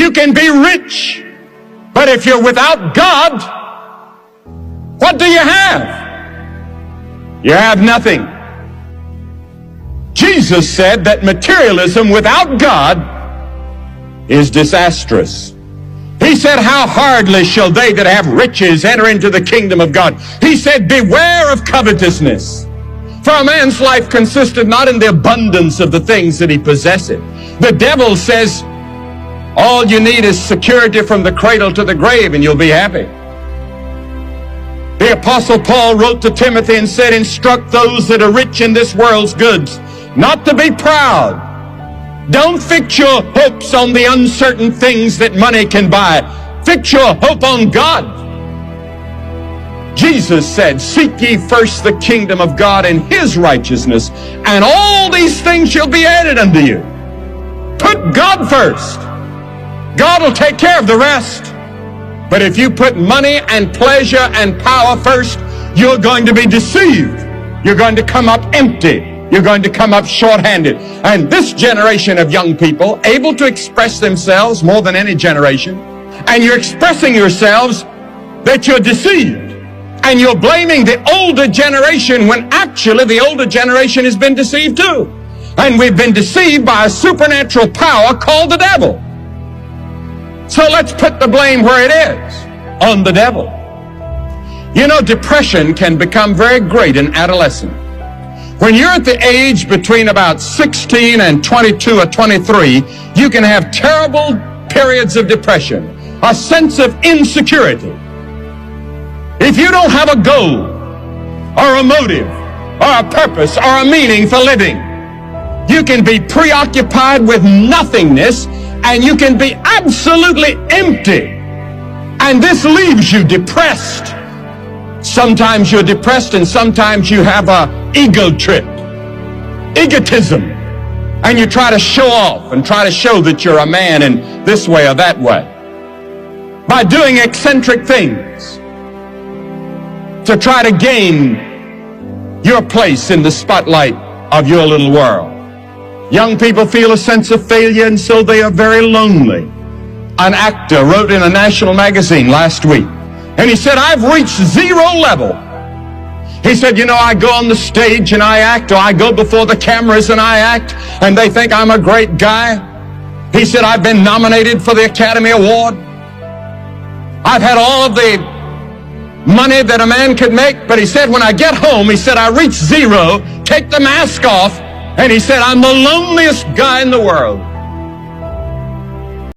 You can be rich, but if you're without God, what do you have? You have nothing. Jesus said that materialism without God is disastrous. He said, how hardly shall they that have riches enter into the kingdom of God. He said, beware of covetousness. For a man's life consisteth not in the abundance of the things that he possesseth. The devil says, all you need is security from the cradle to the grave and you'll be happy. The Apostle Paul wrote to Timothy and said, instruct those that are rich in this world's goods, not to be proud. Don't fix your hopes on the uncertain things that money can buy. Fix your hope on God. Jesus said, seek ye first the kingdom of God and his righteousness, and all these things shall be added unto you. Put God first. God will take care of the rest. But if you put money and pleasure and power first, you're going to be deceived. You're going to come up empty. You're going to come up short-handed. And this generation of young people, able to express themselves more than any generation, and you're expressing yourselves that you're deceived. And you're blaming the older generation when actually the older generation has been deceived too. And we've been deceived by a supernatural power called the devil. So let's put the blame where it is, on the devil. You know, depression can become very great in adolescence. When you're at the age between about 16 and 22 or 23, you can have terrible periods of depression, a sense of insecurity. If you don't have a goal, or a motive, or a purpose, or a meaning for living, you can be preoccupied with nothingness, and you can be absolutely empty. And this leaves you depressed. Sometimes you're depressed and sometimes you have a ego trip, egotism, and you try to show off and try to show that you're a man in this way or that way by doing eccentric things to try to gain your place in the spotlight of your little world. Young people feel a sense of failure, and so they are very lonely. An actor wrote in a national magazine last week, and he said, I've reached zero level. He said, you know, I go on the stage and I act, or I go before the cameras and I act, and they think I'm a great guy. He said, I've been nominated for the Academy Award. I've had all of the money that a man could make, but he said, when I get home, he said, I reach zero, take the mask off, and he said, I'm the loneliest guy in the world.